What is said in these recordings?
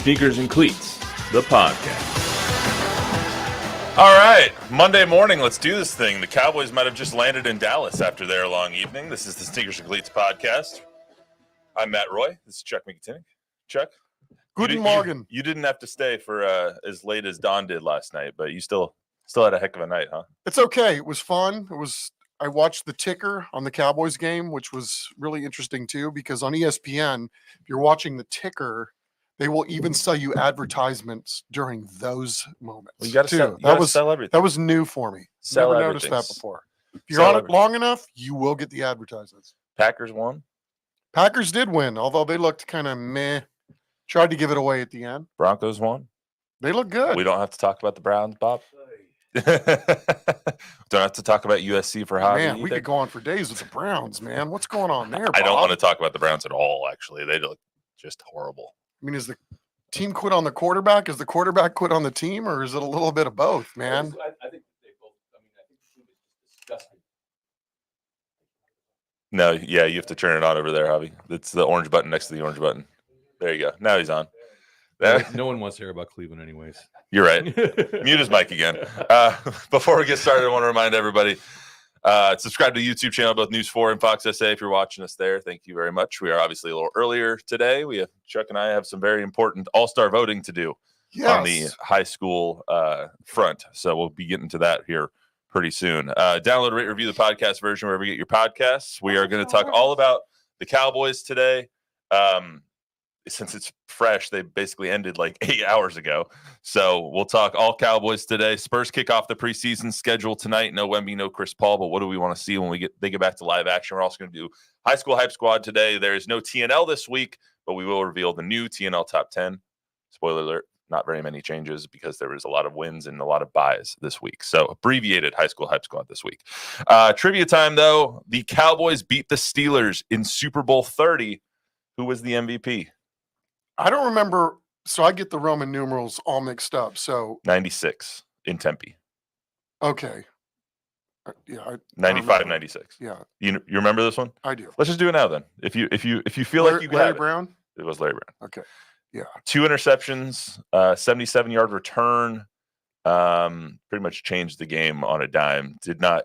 Sneakers and Cleats, the podcast. All right, Monday morning, let's do this thing. The Cowboys might have just landed in Dallas after their long evening. This is the Sneakers and Cleats podcast. I'm Matt Roy. This is Chuck McKinnon. Chuck? Guten Morgen. You didn't have to stay for as late as Don did last night, but you still had a heck of a night, huh? It's okay. It was fun. I watched the ticker on the Cowboys game, which was really interesting too, because on ESPN, if you're watching the ticker, they will even sell you advertisements during those moments. Well, you got to sell everything. That was new for me. Never noticed that before. If you're on it long enough, you will get the advertisements. Packers won. Packers did win, although they looked kind of meh. Tried to give it away at the end. Broncos won. They look good. We don't have to talk about the Browns, Bob. Don't have to talk about USC for hobby. Man, we could go on for days with the Browns, man. What's going on there, Bob? I don't want to talk about the Browns at all, actually. They look just horrible. I mean, is the team quit on the quarterback? Is the quarterback quit on the team, or is it a little bit of both, man? I think they both. I mean, I think the team is disgusting. No, yeah, you have to turn it on over there, Javi. It's the orange button next to the orange button. There you go. Now he's on. No one wants to hear about Cleveland anyways. You're right. Mute his mic again. Before we get started, I want to remind everybody, subscribe to the YouTube channel, both News 4 and Fox SA, if you're watching us there. Thank you very much. We are obviously a little earlier today. Chuck and I have some very important all-star voting to do on the high school front. So we'll be getting to that here pretty soon. Download, rate, review the podcast version wherever you get your podcasts. We are going to talk all about the Cowboys today. Since it's fresh, they basically ended like 8 hours ago. So we'll talk all Cowboys today. Spurs kick off the preseason schedule tonight. No Wemby, no Chris Paul, but what do we want to see when they get back to live action? We're also going to do High School Hype Squad today. There is no TNL this week, but we will reveal the new TNL Top 10. Spoiler alert, not very many changes because there was a lot of wins and a lot of buys this week. So abbreviated High School Hype Squad this week. Trivia time, though. The Cowboys beat the Steelers in Super Bowl 30. Who was the MVP? I don't remember, so I get the Roman numerals all mixed up. So 96 in Tempe. Okay. 95, 96. Yeah. You remember this one? I do. Let's just do it now then. If you feel like you got Larry it. Brown? It was Larry Brown. Okay. Yeah. 2 interceptions, 77-yard return. Pretty much changed the game on a dime.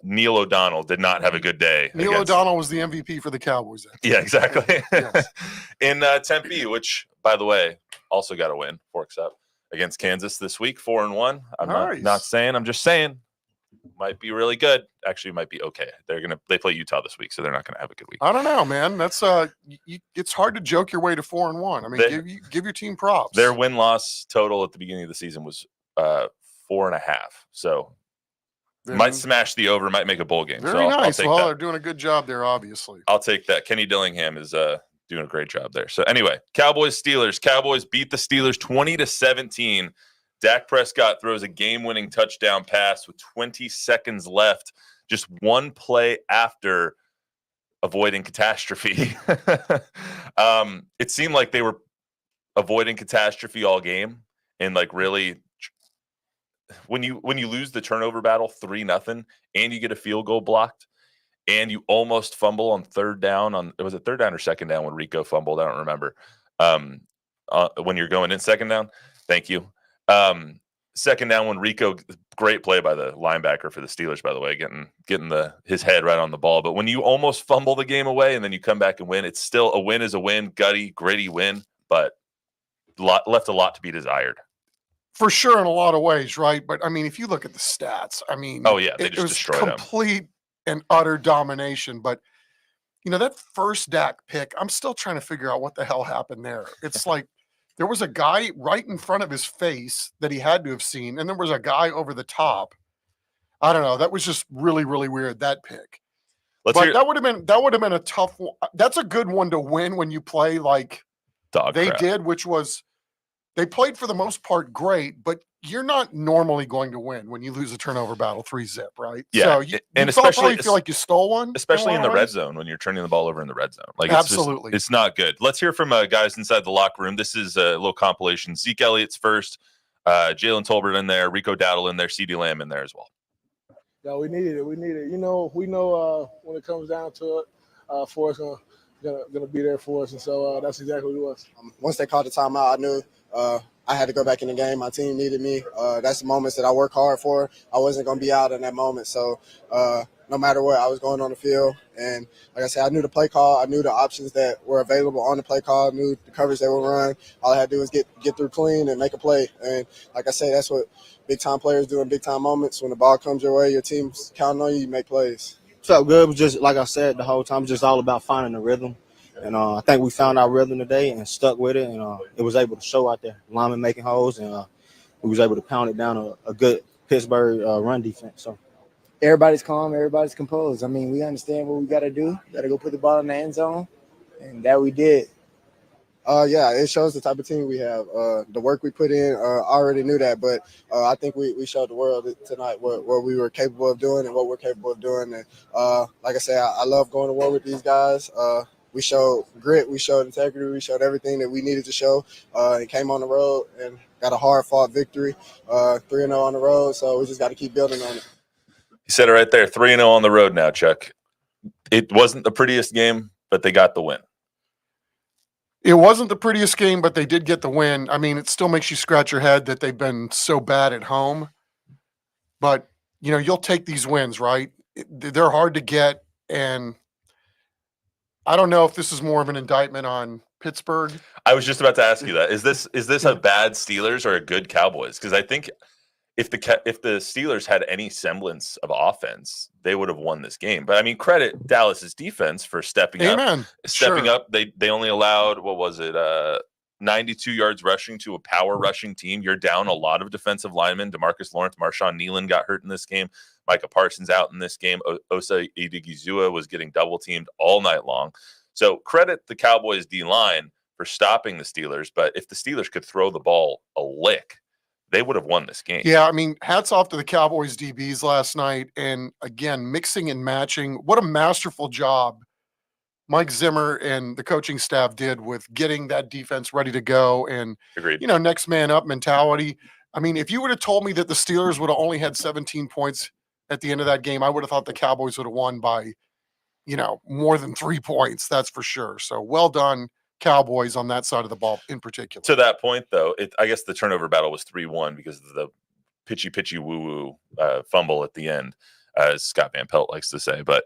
Neil O'Donnell did not have a good day. Neil O'Donnell was the MVP for the Cowboys. Yeah, exactly. Yes. In Tempe, which, by the way, also got a win, forks up, against Kansas this week, 4-1. I'm not saying, I'm just saying, might be really good. Actually, might be okay. They play Utah this week, so they're not gonna have a good week. I don't know, man. That's it's hard to joke your way to 4-1. I mean, give your team props. Their win-loss total at the beginning of the season was 4.5. So might smash the over, might make a bowl game. Very nice. They're doing a good job there, obviously. I'll take that. Kenny Dillingham is doing a great job there. So anyway, Cowboys beat the Steelers 20-17. Dak Prescott throws a game-winning touchdown pass with 20 seconds left, just one play after avoiding catastrophe. It seemed like they were avoiding catastrophe all game, and like really, when you lose the turnover battle 3-0 and you get a field goal blocked and you almost fumble on third down was it third down or second down when Rico fumbled? I don't remember. When you're going in second down, thank you. Second down when Rico, great play by the linebacker for the Steelers, by the way, getting his head right on the ball. But when you almost fumble the game away and then you come back and win, it's still a win is a win, gritty win, but left a lot to be desired. For sure, in a lot of ways, right? But I mean, if you look at the stats, I mean, oh yeah, it was complete and utter domination. But you know, that first Dak pick, I'm still trying to figure out what the hell happened there. It's like there was a guy right in front of his face that he had to have seen, and there was a guy over the top. I don't know. That was just really, really weird, that pick. That would have been a tough one. That's a good one to win when you play like they did, which was they played for the most part great, but you're not normally going to win when you lose a turnover battle 3-0, right? Yeah, so you especially feel like you stole one, especially in the red zone when you're turning the ball over in the red zone. Like absolutely, it's not good. Let's hear from guys inside the locker room. This is a little compilation. Zeke Elliott's first, Jalen Tolbert in there, Rico Dowdle in there, CeeDee Lamb in there as well. Yeah, we needed it. You know, we know when it comes down to it, Forrest gonna be there for us, and so that's exactly what it was. Once they called the timeout, I knew I had to go back in the game. My team needed me. That's the moments that I work hard for. I wasn't going to be out in that moment. So no matter what, I was going on the field. And like I said, I knew the play call. I knew the options that were available on the play call. I knew the coverage that would run. All I had to do was get through clean and make a play. And like I say, that's what big-time players do in big-time moments. When the ball comes your way, your team's counting on you, you make plays. Felt good. It was just, like I said, the whole time, just all about finding the rhythm. And I think we found our rhythm today and stuck with it. And it was able to show out there. Linemen making holes, and we was able to pound it down a good Pittsburgh run defense. So everybody's calm, everybody's composed. I mean, we understand what we got to do. Got to go put the ball in the end zone, and that we did. Yeah, it shows the type of team we have. The work we put in, I already knew that, but I think we showed the world tonight what we were capable of doing and what we're capable of doing. And like I said, I love going to war with these guys. We showed grit, we showed integrity, we showed everything that we needed to show. And came on the road and got a hard-fought victory, 3-0 on the road. So we just got to keep building on it. You said it right there, 3-0 on the road now, Chuck. It wasn't the prettiest game, but they got the win. It wasn't the prettiest game, but they did get the win. I mean, it still makes you scratch your head that they've been so bad at home. But, you know, you'll take these wins, right? They're hard to get, and I don't know if this is more of an indictment on Pittsburgh. I was just about to ask you that. Is this a bad Steelers or a good Cowboys? Because I think if the Steelers had any semblance of offense, they would have won this game. But I mean, credit Dallas's defense for stepping Amen. up. Stepping Sure. up, they only allowed 92 yards rushing to a power rushing team. You're down a lot of defensive linemen. DeMarcus Lawrence, Marshawn Nealon got hurt in this game. Micah Parsons out in this game. Osa Odigizua was getting double teamed all night long. So credit the Cowboys D-line for stopping the Steelers. But if the Steelers could throw the ball a lick, they would have won this game. Yeah, I mean, hats off to the Cowboys DBs last night. And again, mixing and matching. What a masterful job Mike Zimmer and the coaching staff did with getting that defense ready to go. And, Agreed. you know, next man up mentality. I mean, if you would have told me that the Steelers would have only had 17 points at the end of that game, I would have thought the Cowboys would have won by, you know, more than 3 points. That's for sure. So well done, Cowboys, on that side of the ball in particular. To that point, though, I guess the turnover battle was 3-1 because of the pitchy woo fumble at the end, as Scott Van Pelt likes to say. But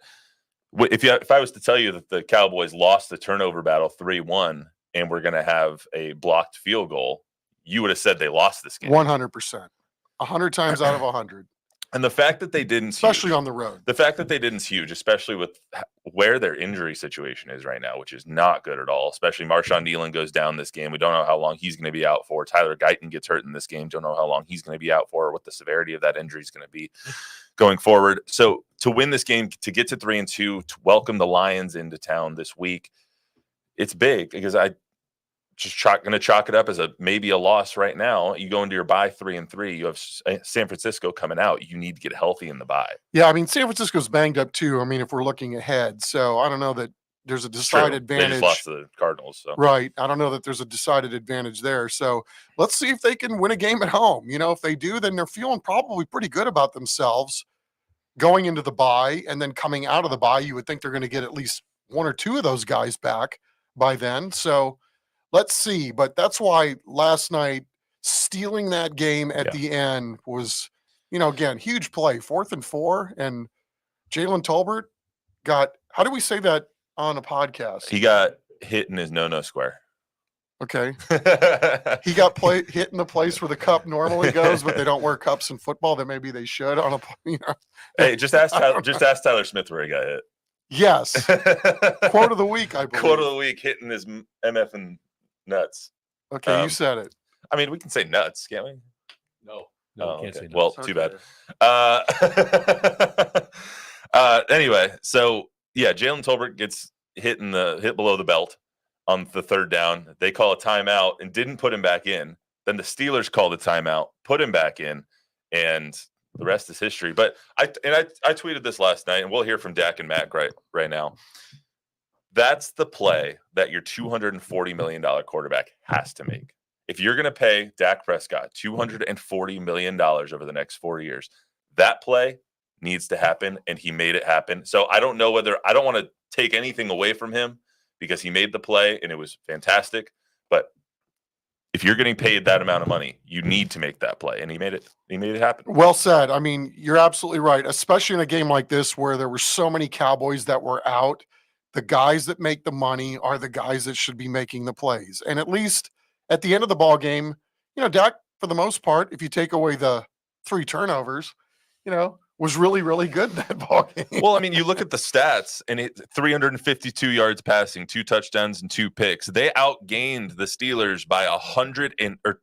if I was to tell you that the Cowboys lost the turnover battle 3-1 and we're going to have a blocked field goal, you would have said they lost this game. 100%. 100 times out of 100. And the fact that they didn't, especially on the road. The fact that they didn't huge, especially with where their injury situation is right now, which is not good at all. Especially Marshawn Nealon goes down this game. We don't know how long he's going to be out for. Tyler Guyton gets hurt in this game. Don't know how long he's going to be out for, or what the severity of that injury is going to be going forward. So to win this game, to get to 3-2, to welcome the Lions into town this week, it's big because I just going to chalk it up as maybe a loss right now. You go into your bye 3-3. You have San Francisco coming out. You need to get healthy in the bye. Yeah, I mean, San Francisco's banged up too. I mean, if we're looking ahead, so I don't know that there's a decided advantage. They just lost to the Cardinals, so right. I don't know that there's a decided advantage there. So let's see if they can win a game at home. You know, if they do, then they're feeling probably pretty good about themselves going into the bye, and then coming out of the bye. You would think they're going to get at least one or two of those guys back by then. So let's see. But that's why last night, stealing that game at the end was, you know, again, huge play, 4th and 4. And Jalen Tolbert got, how do we say that on a podcast? He got hit in his no square. Okay. He got hit in the place where the cup normally goes, but they don't wear cups in football. That maybe they should on a, you know. Hey, just ask Tyler Smith where he got hit. Yes. Quote of the week, I believe. Quote of the week, hitting his MF and nuts. Okay, you said it. I mean, we can say nuts, can't we? No, we can't say nuts. Well, too bad. Anyway, so yeah, Jalen Tolbert gets hit below the belt on the 3rd down. They call a timeout and didn't put him back in. Then the Steelers called a timeout, put him back in, and the rest is history. But I tweeted this last night, and we'll hear from Dak and Matt right now. That's the play that your $240 million quarterback has to make. If you're going to pay Dak Prescott $240 million over the next 4 years, that play needs to happen, and he made it happen. So I don't know whether – I don't want to take anything away from him because he made the play, and it was fantastic. But if you're getting paid that amount of money, you need to make that play. And he made it happen. Well said. I mean, you're absolutely right, especially in a game like this where there were so many Cowboys that were out. The guys that make the money are the guys that should be making the plays. And at least at the end of the ball game, Dak, for the most part, if you take away the 3 turnovers, was really, really good in that ball game. Well, I mean, you look at the stats, and 352 yards passing, 2 touchdowns and 2 picks. They outgained the Steelers by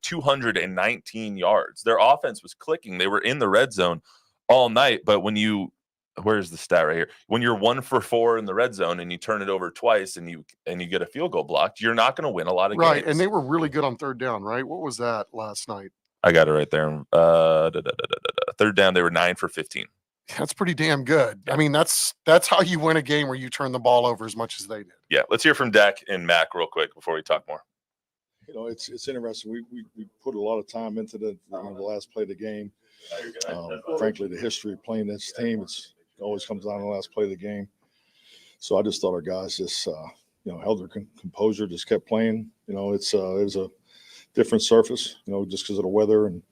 219 yards. Their offense was clicking. They were in the red zone all night. But where's the stat right here? When you're 1 for 4 in the red zone and you turn it over twice and you get a field goal blocked, you're not going to win a lot of games. Right, and they were really good on third down, right? What was that last night? I got it right there. Third down, they were 9 for 15. That's pretty damn good. I mean, that's how you win a game where you turn the ball over as much as they did. Yeah, let's hear from Dak and Mac real quick before we talk more. It's interesting. We put a lot of time into the last play of the game. Frankly, the history of playing this team, it always comes down to the last play of the game. So I just thought our guys just held their composure, just kept playing. It was a different surface, just because of the weather and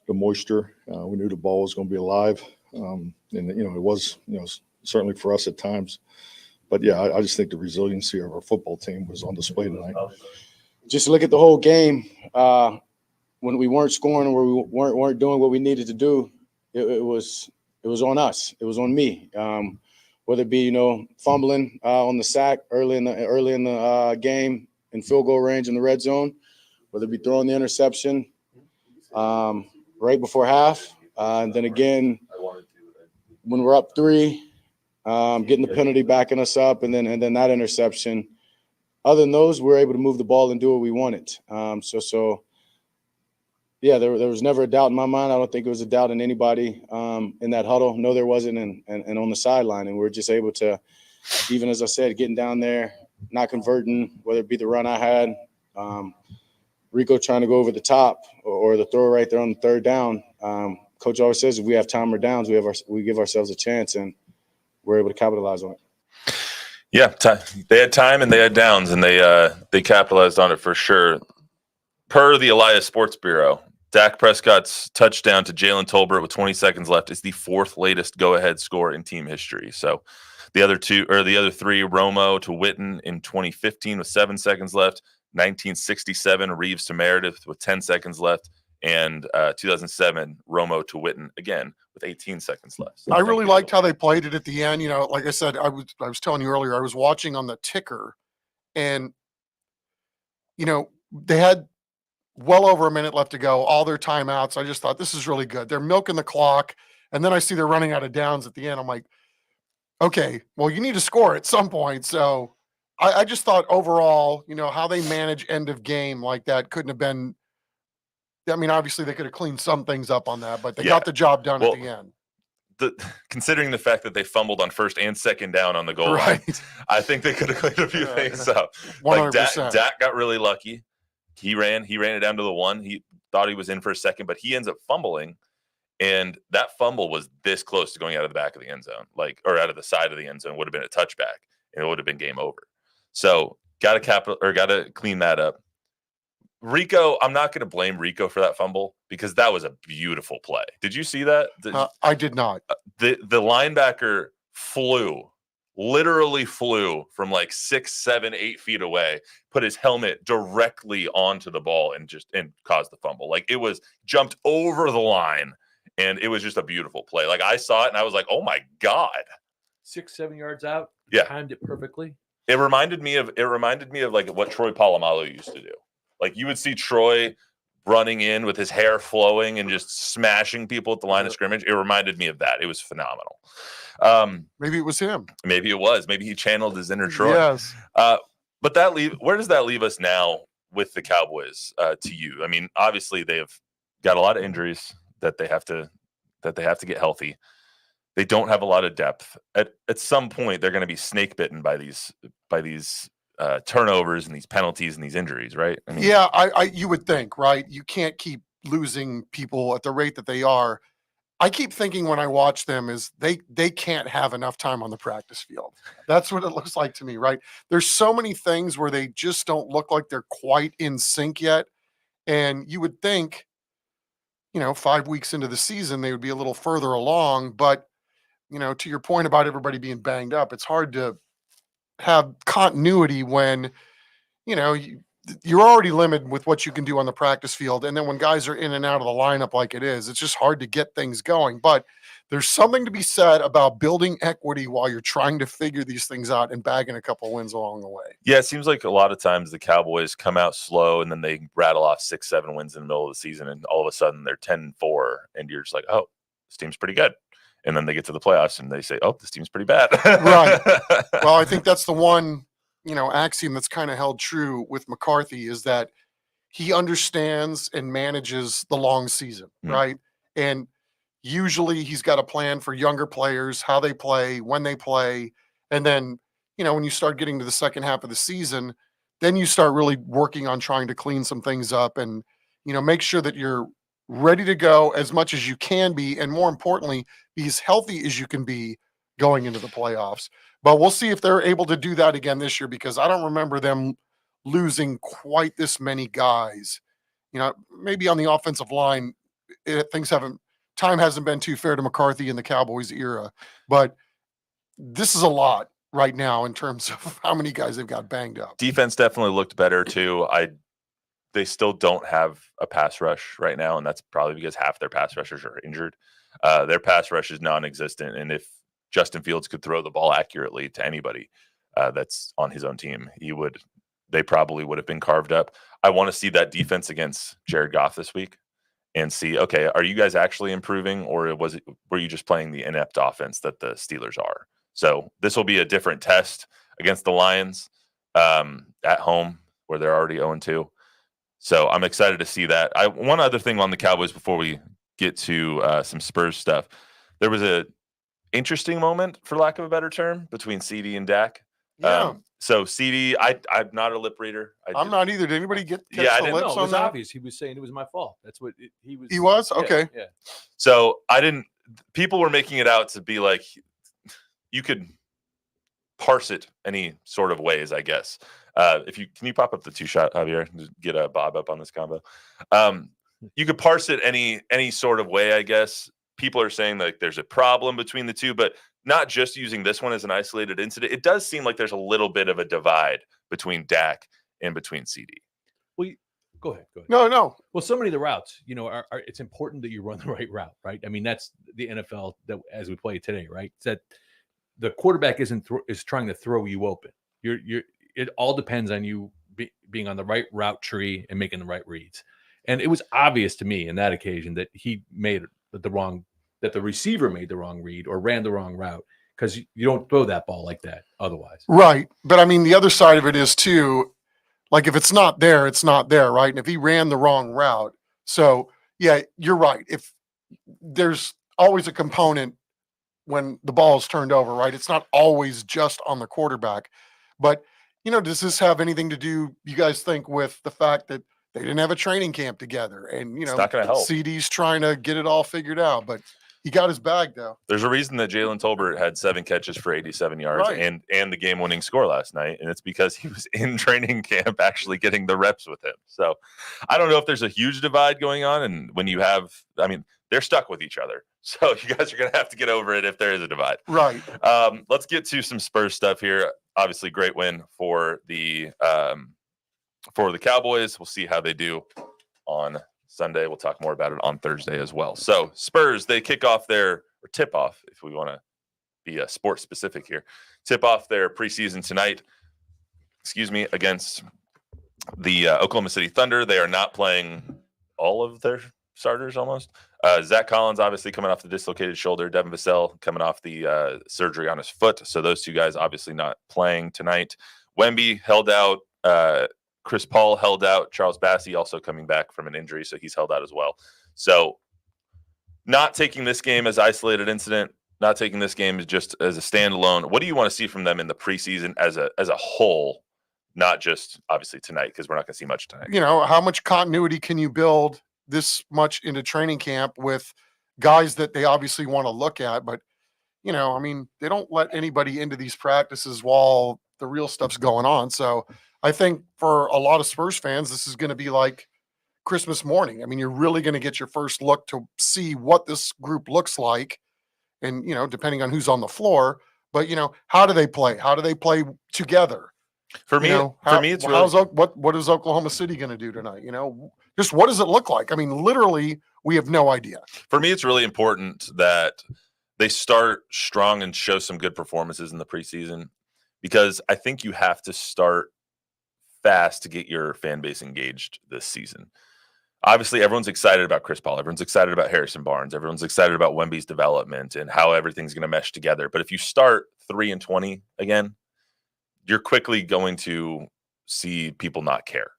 the moisture. We knew the ball was going to be alive. And it was, certainly for us at times. But yeah, I just think the resiliency of our football team was on display tonight. Just look at the whole game. When we weren't scoring or we weren't doing what we needed to do, it was on us. It was on me. Whether it be fumbling on the sack early in the game in field goal range in the red zone, whether it be throwing the interception right before half, and then again when we're up 3, getting the penalty backing us up, and then that interception. Other than those, we're able to move the ball and do what we wanted. So yeah, there was never a doubt in my mind. I don't think it was a doubt in anybody in that huddle. No, there wasn't, and on the sideline. And we're just able to, even as I said, getting down there, not converting, whether it be the run I had, Rico trying to go over the top, or the throw right there on the third down. Coach always says if we have time or downs, we give ourselves a chance, and we're able to capitalize on it. Yeah, they had time and they had downs, and they capitalized on it for sure. Per the Elias Sports Bureau, Dak Prescott's touchdown to Jalen Tolbert with 20 seconds left is the 4th latest go-ahead score in team history. So the other 3, Romo to Witten in 2015 with 7 seconds left, 1967 Reeves to Meredith with 10 seconds left, and 2007 Romo to Witten again with 18 seconds left. So I really liked how they played it at the end. Like I said, I was telling you earlier, I was watching on the ticker, and they had well over a minute left to go, all their timeouts. I just thought this is really good. They're milking the clock, and then I see they're running out of downs at the end. I'm like, okay, well, you need to score at some point. So I just thought overall, how they manage end of game like that couldn't have been. I mean, obviously they could have cleaned some things up on that, but they got the job done at the end. Considering the fact that they fumbled on first and second down on the goal line, I think they could have cleaned a few things up. 100%. Like Dak got really lucky. He ran it down to the 1. He thought he was in for a second, but he ends up fumbling, and that fumble was this close to going out of the back of the end zone, or out of the side of the end zone. Would have been a touchback, and it would have been game over. So got to clean that up. Rico, I'm not going to blame Rico for that fumble because that was a beautiful play. Did you see that? I did not. The linebacker literally flew from 6, 7, 8 feet away, put his helmet directly onto the ball and caused the fumble. It was jumped over the line, and it was just a beautiful play. I saw it and I was like, oh my God. 6, 7 yards out. Yeah. Timed it perfectly. It reminded me of what Troy Polamalu used to do. You would see Troy running in with his hair flowing and just smashing people at the line of scrimmage. It reminded me of that. It was phenomenal. Maybe it was him. Maybe it was. Maybe he channeled his inner Troy. Yes. But where does that leave us now with the Cowboys to you? I mean, obviously they've got a lot of injuries that they have to get healthy. They don't have a lot of depth. At some point, they're going to be snake bitten by these turnovers and these penalties and these injuries, right? I mean, yeah, you would think, right? You can't keep losing people at the rate that they are. I keep thinking when I watch them is they can't have enough time on the practice field. That's what it looks like to me, right? There's so many things where they just don't look like they're quite in sync yet. And you would think, 5 weeks into the season, they would be a little further along. But, to your point about everybody being banged up, it's hard to have continuity when, you're already limited with what you can do on the practice field. And then when guys are in and out of the lineup like it is, it's just hard to get things going. But there's something to be said about building equity while you're trying to figure these things out and bagging a couple wins along the way. Yeah, it seems like a lot of times the Cowboys come out slow and then they rattle off 6-7 wins in the middle of the season, and all of a sudden they're 10-4, and you're just like, oh, this team's pretty good. And then they get to the playoffs and they say, oh, this team's pretty bad. Right. Well, I think that's the one, axiom that's kind of held true with McCarthy, is that he understands and manages the long season, right? And usually he's got a plan for younger players, how they play, when they play. And then, when you start getting to the second half of the season, then you start really working on trying to clean some things up and, make sure that you're ready to go as much as you can be. And more importantly, be as healthy as you can be going into the playoffs. But we'll see if they're able to do that again this year, because I don't remember them losing quite this many guys. Maybe on the offensive line, time hasn't been too fair to McCarthy in the Cowboys era, but this is a lot right now in terms of how many guys they've got banged up. Defense definitely looked better too. They still don't have a pass rush right now, and that's probably because half their pass rushers are injured. Their pass rush is non-existent, and if Justin Fields could throw the ball accurately to anybody that's on his own team, they probably would have been carved up. I want to see that defense against Jared Goff this week and see, okay, are you guys actually improving, or were you just playing the inept offense that the Steelers are? So this will be a different test against the Lions at home, where they're already 0-2. So I'm excited to see that. One other thing on the Cowboys before we get to some Spurs stuff. There was a interesting moment, for lack of a better term, between CD and Dak. Yeah. So CD, I'm not a lip reader. I'm not either. Did anybody catch Yeah, I the didn't lips No, it on was that? obvious. He was saying it was my fault. That's what he was. He was? Yeah, Okay. Yeah. So people were making it out to be like, you could parse it any sort of ways, I guess. Can you pop up the 2-shot, Javier, just get a Bob up on this combo? You could parse it any sort of way, I guess. People are saying that there's a problem between the two, but not just using this one as an isolated incident. It does seem like there's a little bit of a divide between Dak and between CD. Well, go ahead. No. Well, so many of the routes, it's important that you run the right route, right? I mean, that's the NFL that as we play today, right? It's that the quarterback is trying to throw you open. It all depends on you being on the right route tree and making the right reads. And it was obvious to me in that occasion that he made that the receiver made the wrong read or ran the wrong route, because you don't throw that ball like that otherwise. Right. But I mean, the other side of it is too, like, if it's not there, it's not there, right? And if he ran the wrong route. So yeah, you're right. If there's always a component when the ball is turned over, right? It's not always just on the quarterback. But, does this have anything to do, you guys think, with the fact that they didn't have a training camp together and, It's not gonna help. CD's trying to get it all figured out, but he got his bag though. There's a reason that Jalen Tolbert had 7 catches for 87 yards Right. and the game-winning score last night, and it's because he was in training camp actually getting the reps with him. So I don't know if there's a huge divide going on, and when you have, they're stuck with each other. So you guys are going to have to get over it if there is a divide. Right. Let's get to some Spurs stuff here. Obviously, great win for the Cowboys. We'll see how they do on Sunday. We'll talk more about it on Thursday as well. So Spurs, they kick off or tip off, if we want to be sports specific here, tip off their preseason tonight, against the Oklahoma City Thunder. They are not playing all of their starters almost. Zach Collins, obviously coming off the dislocated shoulder. Devin Vassell coming off the surgery on his foot. So those two guys obviously not playing tonight. Wemby held out. Chris Paul held out. Charles Bassey also coming back from an injury, so he's held out as well. So not taking this game as isolated incident, not taking this game just as a standalone. What do you want to see from them in the preseason as a whole, not just obviously tonight, because we're not going to see much tonight? How much continuity can you build this much into training camp with guys that they obviously want to look at? But, they don't let anybody into these practices while the real stuff's going on. So I think for a lot of Spurs fans, this is going to be like Christmas morning. I mean, you're really going to get your first look to see what this group looks like. And, depending on who's on the floor, but, how do they play? How do they play together? For me, it's really what is Oklahoma City going to do tonight? Just what does it look like? I mean, literally, we have no idea. For me, it's really important that they start strong and show some good performances in the preseason, because I think you have to start fast to get your fan base engaged this season. Obviously, everyone's excited about Chris Paul. Everyone's excited about Harrison Barnes. Everyone's excited about Wemby's development and how everything's going to mesh together. But if you start 3-20 again, you're quickly going to see people not care.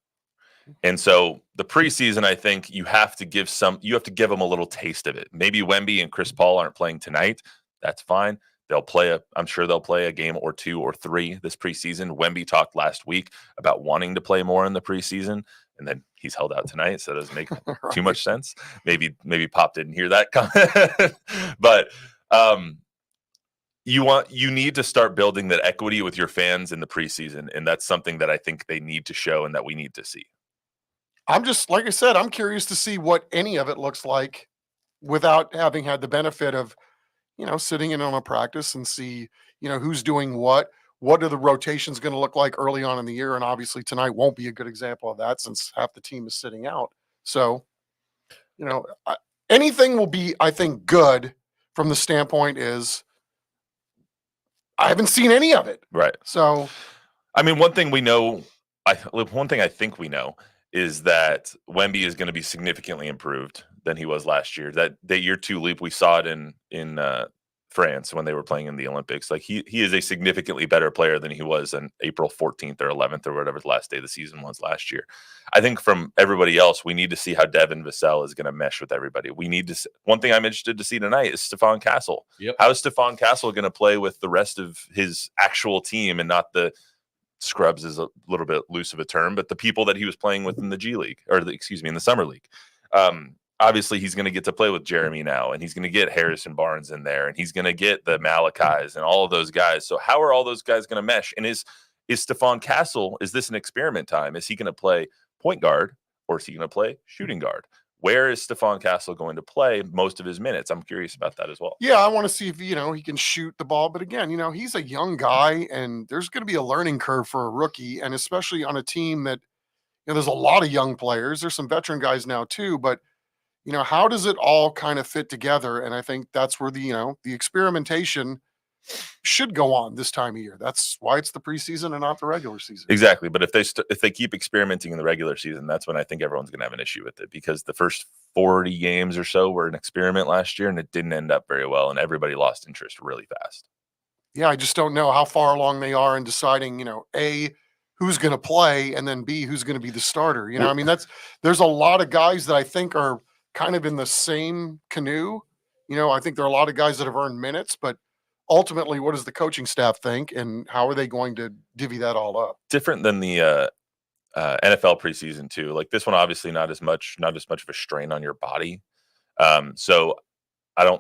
And so the preseason, I think you have to give them a little taste of it. Maybe Wemby and Chris Paul aren't playing tonight. That's fine. I'm sure they'll play a game or 2 or 3 this preseason. Wemby talked last week about wanting to play more in the preseason, and then he's held out tonight, so it doesn't make Right. too much sense. Maybe Pop didn't hear that comment. But you need to start building that equity with your fans in the preseason, and that's something that I think they need to show and that we need to see. I'm just, like I said, I'm curious to see what any of it looks like without having had the benefit of, sitting in on a practice and see, who's doing what are the rotations going to look like early on in the year. And obviously tonight won't be a good example of that since half the team is sitting out. So, anything will be, I think, good from the standpoint is I haven't seen any of it. Right. So, I mean, one thing I think we know is that Wemby is going to be significantly improved than he was last year. That year 2 leap, we saw it in France when they were playing in the Olympics. Like he is a significantly better player than he was on April 14th or 11th or whatever the last day of the season was last year. I think from everybody else, we need to see how Devin Vassell is going to mesh with everybody. One thing I'm interested to see tonight is Stephon Castle. Yep. How is Stephon Castle going to play with the rest of his actual team and not the scrubs is a little bit loose of a term, but the people that he was playing with in the G League in the summer league. Obviously he's going to get to play with Jeremy now, and he's going to get Harrison Barnes in there, and he's going to get the Malakis and all of those guys. So how are all those guys going to mesh? And is Stephon Castle, is this an experiment time? Is he going to play point guard or is he going to play shooting guard? Where is Stephon Castle going to play most of his minutes? I'm curious about that as well. yeah, I want to see if, he can shoot the ball. But again, he's a young guy and there's going to be a learning curve for a rookie. And especially on a team that, there's a lot of young players. There's some veteran guys now too, but how does it all kind of fit together? And I think that's where the experimentation should go on this time of year. That's why it's the preseason and not the regular season. Exactly. But if they keep experimenting in the regular season, that's when I think everyone's going to have an issue with it, because the first 40 games or so were an experiment last year and it didn't end up very well. And everybody lost interest really fast. Yeah. I just don't know how far along they are in deciding, A, who's going to play, and then B, who's going to be the starter. I mean, there's a lot of guys that I think are kind of in the same canoe. I think there are a lot of guys that have earned minutes, but ultimately, what does the coaching staff think, and how are they going to divvy that all up? Different than the NFL preseason too. Like this one, obviously not as much of a strain on your body. So I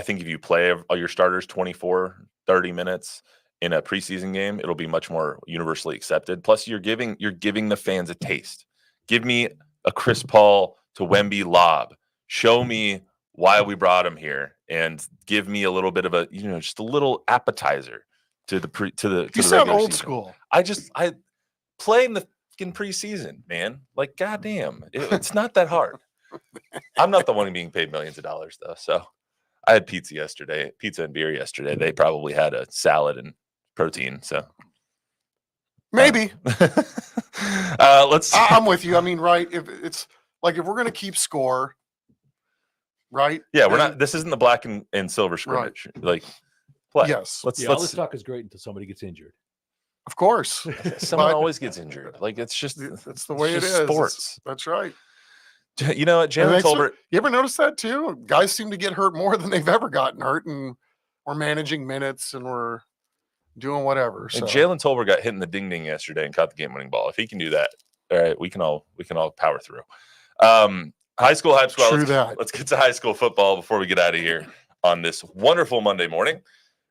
think if you play all your starters 24, 30 minutes in a preseason game, it'll be much more universally accepted. Plus, you're giving the fans a taste. Give me a Chris Paul to Wemby lob. Show me why we brought him here, and give me a little bit of a, just a little appetizer to the You sound regular old season. school. I play in the fucking preseason, man. Like, goddamn, it's not that hard. I'm not the one being paid millions of dollars though. So I had pizza and beer yesterday. They probably had a salad and protein. So Maybe. let's. I'm with you. I mean, right. If it's like, if we're going to keep score, right? Yeah, we're not. This isn't the black and silver scrimmage. Like, play. Yes. All this talk is great until somebody gets injured. Of course. Someone always gets injured. Like, it's just That's the way it is. Sports. That's right. You know what, Jalen Tolbert? You ever notice that too? Guys seem to get hurt more than they've ever gotten hurt, and we're managing minutes and we're doing whatever. So. And Jalen Tolbert got hit in the ding ding yesterday and caught the game winning ball. If he can do that, all right, we can all power through. High school hype squad. Let's get to high school football before we get out of here on this wonderful Monday morning.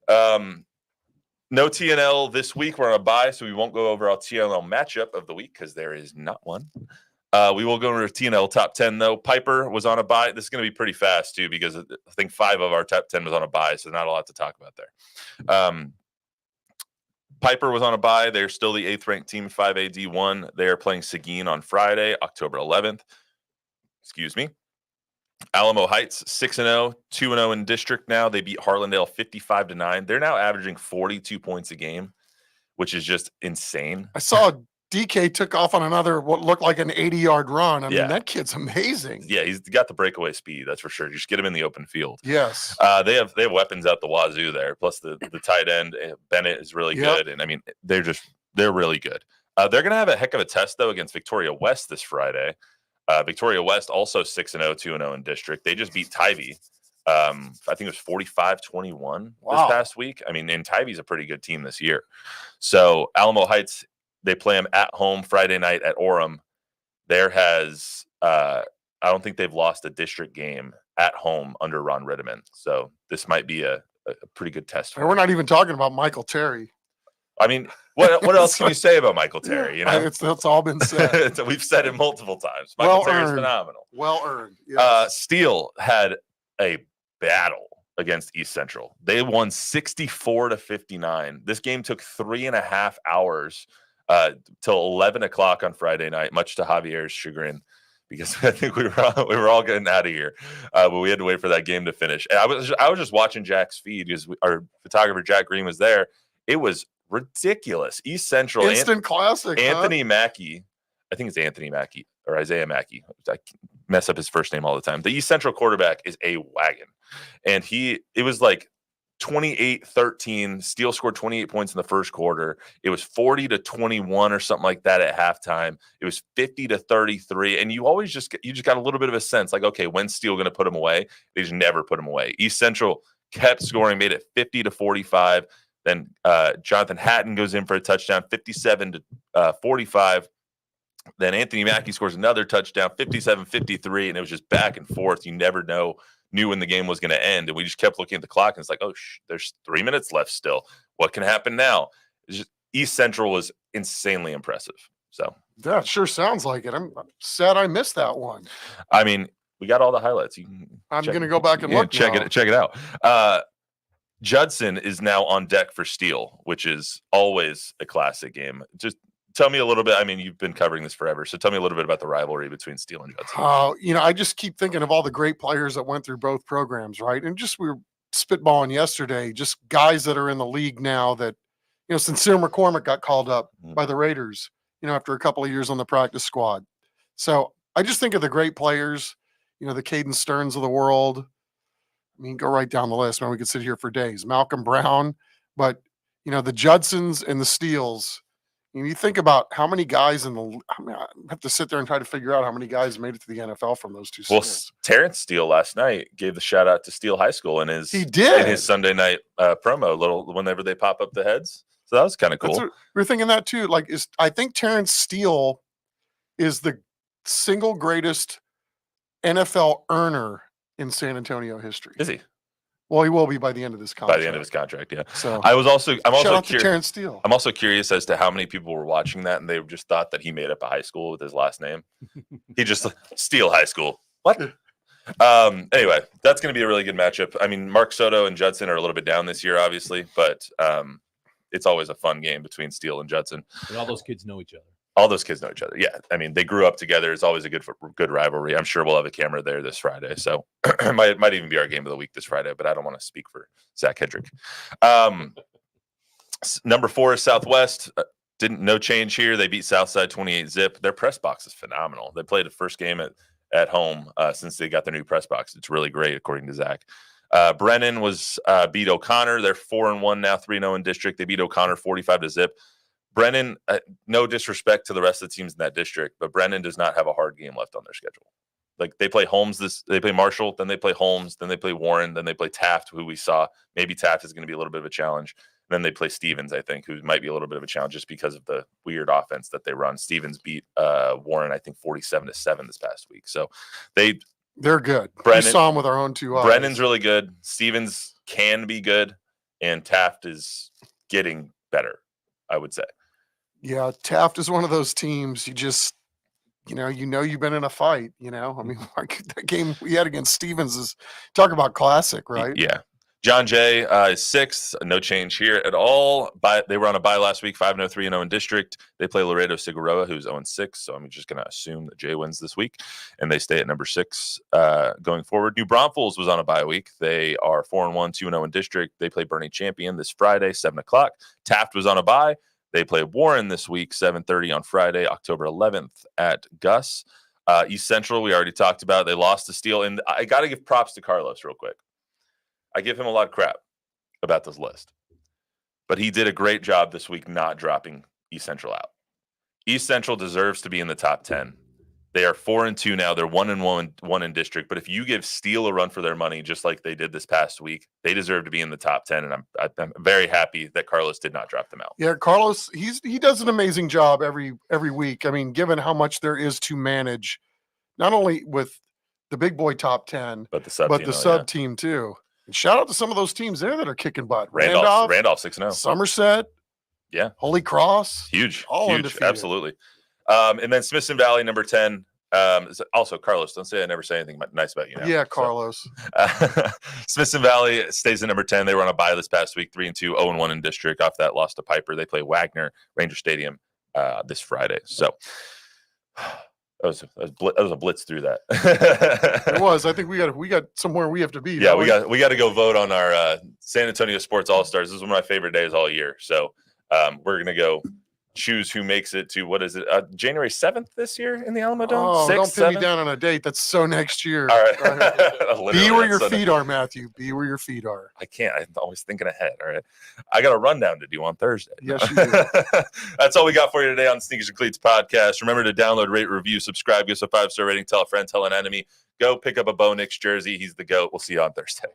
No TNL this week. We're on a bye, so we won't go over our TNL matchup of the week because there is not one. We will go to TNL top 10, though. Piper was on a bye. This is going to be pretty fast, too, because I think 5 of our top 10 was on a bye, so not a lot to talk about there. Piper was on a bye. They're still the 8th-ranked team, 5A D1. They are playing Seguin on Friday, October 11th. Excuse me. Alamo Heights, 6-0, 2-0 in district now. They beat Harlandale 55-9. They're now averaging 42 points a game, which is just insane. I saw DK took off on another what looked like an 80-yard run. I mean, that kid's amazing. Yeah, he's got the breakaway speed, that's for sure. Just get him in the open field. Yes. They have weapons out the wazoo there. Plus the tight end Bennett is really good, and I mean they're really good. They're gonna have a heck of a test though against Victoria West this Friday. Victoria West also 6-0, 2-0 in district. They just beat Tybee. I think it was 45-21 this past week. I mean, and Tybee's a pretty good team this year. So Alamo Heights, they play them at home Friday night at Orem. There has I don't think they've lost a district game at home under Ron Ritteman. So this might be a pretty good test. And we're not even talking about Michael Terry. I mean, what else can you say about Michael Terry? You know, it's all been said. We've said it multiple times. Michael Terry's phenomenal. Well earned. Yes. Steele had a battle against East Central. They won 64-59. This game took 3.5 hours till 11 o'clock on Friday night, much to Javier's chagrin, because I think we were all getting out of here, but we had to wait for that game to finish. And I was just watching Jack's feed because our photographer Jack Green was there. It was ridiculous. East Central instant classic. Anthony Mackey, I think it's Anthony Mackey or Isaiah Mackey. I mess up his first name all the time. The East Central quarterback is a wagon, and it was like 28-13. Steele scored 28 points in the first quarter. It was 40-21 or something like that at halftime. It was 50-33, and you just got a little bit of a sense like, okay, when's Steele going to put him away? They just never put him away. East Central kept scoring, made it 50-45. Then Jonathan Hatton goes in for a touchdown, 57-45. Then Anthony Mackey scores another touchdown, 57-53, and it was just back and forth. You never knew when the game was going to end, and we just kept looking at the clock, and it's like, oh, there's 3 minutes left still. What can happen now? East Central was insanely impressive. So that sure sounds like it. I'm sad I missed that one. I mean, we got all the highlights. I'm going to go back and look. Check it out. Judson is now on deck for Steele, which is always a classic game. Just tell me a little bit. I mean, you've been covering this forever, so tell me a little bit about the rivalry between Steele and Judson. I just keep thinking of all the great players that went through both programs, right? And we were spitballing yesterday, just guys that are in the league now that, Sincere McCormick got called up by the Raiders, after a couple of years on the practice squad. So I just think of the great players, the Caden Stearns of the world. I mean, go right down the list, man. We could sit here for days. Malcolm Brown, but the Judsons and the Steeles. You think about how many guys I have to sit there and try to figure out how many guys made it to the NFL from those two schools. Well, Terrence Steele last night gave the shout out to Steele High School in his Sunday night promo, whenever they pop up the heads. So that was kind of cool. We're thinking that too. I think Terrence Steele is the single greatest NFL earner in San Antonio history. Is he? Well, he will be by the end of this contract. By the end of his contract, yeah. So I'm also curious. Terrence Steele. I'm also curious as to how many people were watching that and they just thought that he made up a high school with his last name. He just Steele High School. What? Anyway, that's going to be a really good matchup. I mean, Mark Soto and Judson are a little bit down this year, obviously, but it's always a fun game between Steele and Judson. And all those kids know each other. All those kids know each other. Yeah. I mean, they grew up together. It's always a good rivalry. I'm sure we'll have a camera there this Friday. So it might even be our game of the week this Friday, but I don't want to speak for Zach Hedrick. Number 4 is Southwest. No change here. They beat Southside 28-zip. Their press box is phenomenal. They played the first game at home since they got their new press box. It's really great, according to Zach. Brennan beat O'Connor. They're 4-1 now, 3-0 in district. They beat O'Connor 45-zip. Brennan, no disrespect to the rest of the teams in that district, but Brennan does not have a hard game left on their schedule. Like they play they play Marshall, then they play Holmes, then they play Warren, then they play Taft, who we saw. Maybe Taft is going to be a little bit of a challenge. Then they play Stevens, I think, who might be a little bit of a challenge just because of the weird offense that they run. Stevens beat Warren, I think, 47-7 this past week. So they're good. We saw them with our own 2 eyes. Brennan's really good. Stevens can be good, and Taft is getting better, I would say. Yeah, Taft is one of those teams you you've been in a fight. I mean, that game we had against Stevens is talk about classic, right? Yeah. John Jay is sixth. No change here at all. They were on a bye last week, 5-0, 3-0 in district. They play Laredo Figueroa, who's 0-6. So I'm just going to assume that Jay wins this week, and they stay at number 6 going forward. New Braunfels was on a bye week. They are 4-1, 2-0 in district. They play Bernie Champion this Friday, 7 o'clock. Taft was on a bye. They play Warren this week, 7:30 on Friday, October 11th at Gus. East Central, we already talked about. They lost to Steele. And I got to give props to Carlos real quick. I give him a lot of crap about this list, but he did a great job this week not dropping East Central out. East Central deserves to be in the top 10. They are 4-2 now. They're 1-1 in district. But if you give Steele a run for their money, just like they did this past week, they deserve to be in the top 10. And I'm very happy that Carlos did not drop them out. Yeah, Carlos, he does an amazing job every week. I mean, given how much there is to manage, not only with the big boy top 10, but the sub, team too. And shout out to some of those teams there that are kicking butt. Randolph 6-0. Somerset. Yeah. Holy Cross. Huge. All huge. undefeated. Absolutely. And then Smithson Valley, number 10. Also, Carlos, don't say I never say anything nice about you now. Yeah, Carlos. Smithson Valley stays at number 10. They were on a bye this past week, 3-2, 0-1 in district. Off that, lost to Piper. They play Wagner, Ranger Stadium this Friday. So that was a blitz through that. It was. I think we got somewhere we have to be. Yeah, we got to go vote on our San Antonio Sports All-Stars. This is one of my favorite days all year. So we're gonna go choose who makes it to what is it? January 7th this year in the Alamo Dome. Oh, 6th, don't pin 7th? me down on a date. That's so next year. All right. Be where your feet are, Matthew. Be where your feet are. I can't. I'm always thinking ahead. All right. I got a rundown to do on Thursday. Yes, you do. That's all we got for you today on Sneakers and Cleats podcast. Remember to download, rate, review, subscribe, give us a 5-star rating, tell a friend, tell an enemy. Go pick up a Bo Nix jersey. He's the GOAT. We'll see you on Thursday.